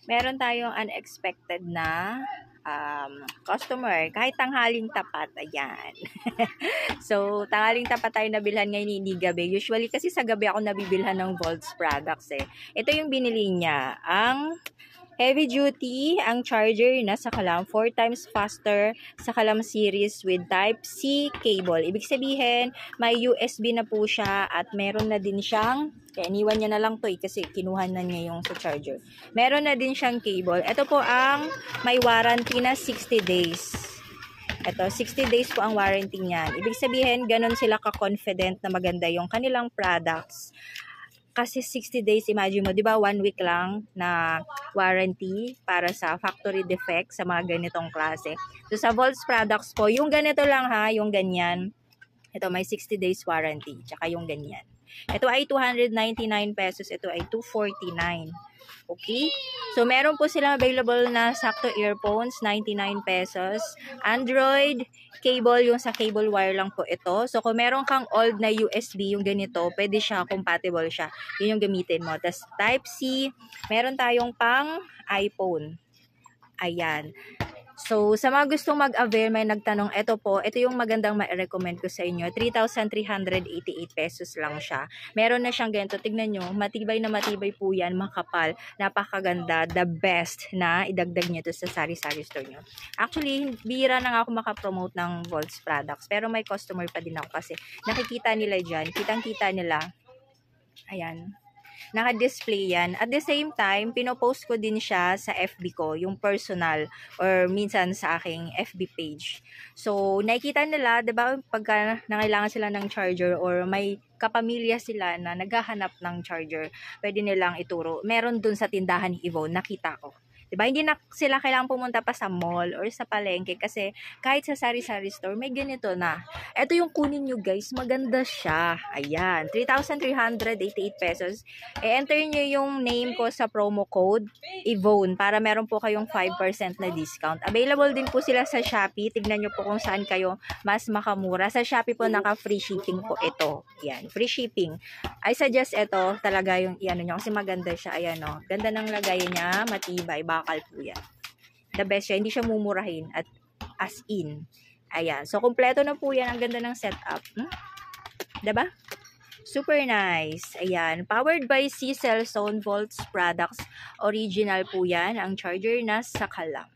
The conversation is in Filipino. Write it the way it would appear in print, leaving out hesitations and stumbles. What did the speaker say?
meron tayong unexpected na customer. Kahit tanghaling tapat, ayan. So, tanghaling tapat tayo nabilhan ngayon, hindi gabi. Usually kasi sa gabi ako nabibilhan ng Volts products eh. Ito yung binili niya. Ang heavy duty, ang charger nasa Kalam, 4 times faster sa Kalam series with Type-C cable. Ibig sabihin, may USB na po siya at meron na din siyang, kaya iniwan niya na lang to kasi kinuha na niya yung sa charger. Meron na din siyang cable. Ito po ang may warranty na 60 days. Ito, 60 days po ang warranty niyan. Ibig sabihin, ganun sila ka-confident na maganda yung kanilang products. Kasi 60 days, imagine mo, di ba 1 week lang na warranty para sa factory defect sa mga ganitong klase. So sa Volts products po, yung ganito lang ha, yung ganyan. Ito may 60 days warranty, tsaka yung ganyan. Ito ay 299 pesos, ito ay 249. Okay? So, meron po silang available na sakto earphones, 99 pesos. Android, cable, yung sa cable wire lang po ito. So, kung meron kang old na USB, yung ganito, pwede siya, compatible siya. Yun yung gamitin mo. Tapos, Type-C, meron tayong pang iPhone. Ayan. So, sa mga gustong mag-avail, may nagtanong, ito yung magandang ma-recommend ko sa inyo. 3,388 pesos lang siya. Meron na siyang ganito. Tignan nyo, matibay na matibay po yan, makapal, napakaganda, the best na idagdag nyo to sa sari-sari store nyo. Actually, bira na nga ako makapromote ng Volts products, pero may customer pa din ako kasi nakikita nila dyan, kitang-kita nila. Ayan. Naka-display yan. At the same time, pinopost ko din siya sa FB ko, yung personal, or minsan sa aking FB page. So, nakikita nila, diba, pagka nangailangan sila ng charger or may kapamilya sila na naghahanap ng charger, pwede nilang ituro. Meron dun sa tindahan ni Yvonne, nakita ko. Diba? Hindi na sila kailangang pumunta pa sa mall or sa palengke kasi kahit sa sari-sari store, may ganito na. Ito yung kunin nyo guys, maganda siya. Ayan, 3,388 pesos. E-enter nyo yung name ko sa promo code, Yvonne, para meron po kayong 5% na discount. Available din po sila sa Shopee. Tignan nyo po kung saan kayo mas makamura. Sa Shopee po naka-free shipping po ito. Ayan, free shipping. I suggest ito talaga yung iano nyo kasi maganda siya. Ayan o, ganda ng lagay niya, matibay, bakal po yan. The best siya, hindi siya mumurahin at as in. Ayan, so kompleto na po yan, ang ganda ng setup. Diba? Super nice. Ayan, powered by C-Cell Zone Volts products. Original po yan, ang charger na sa Kalam.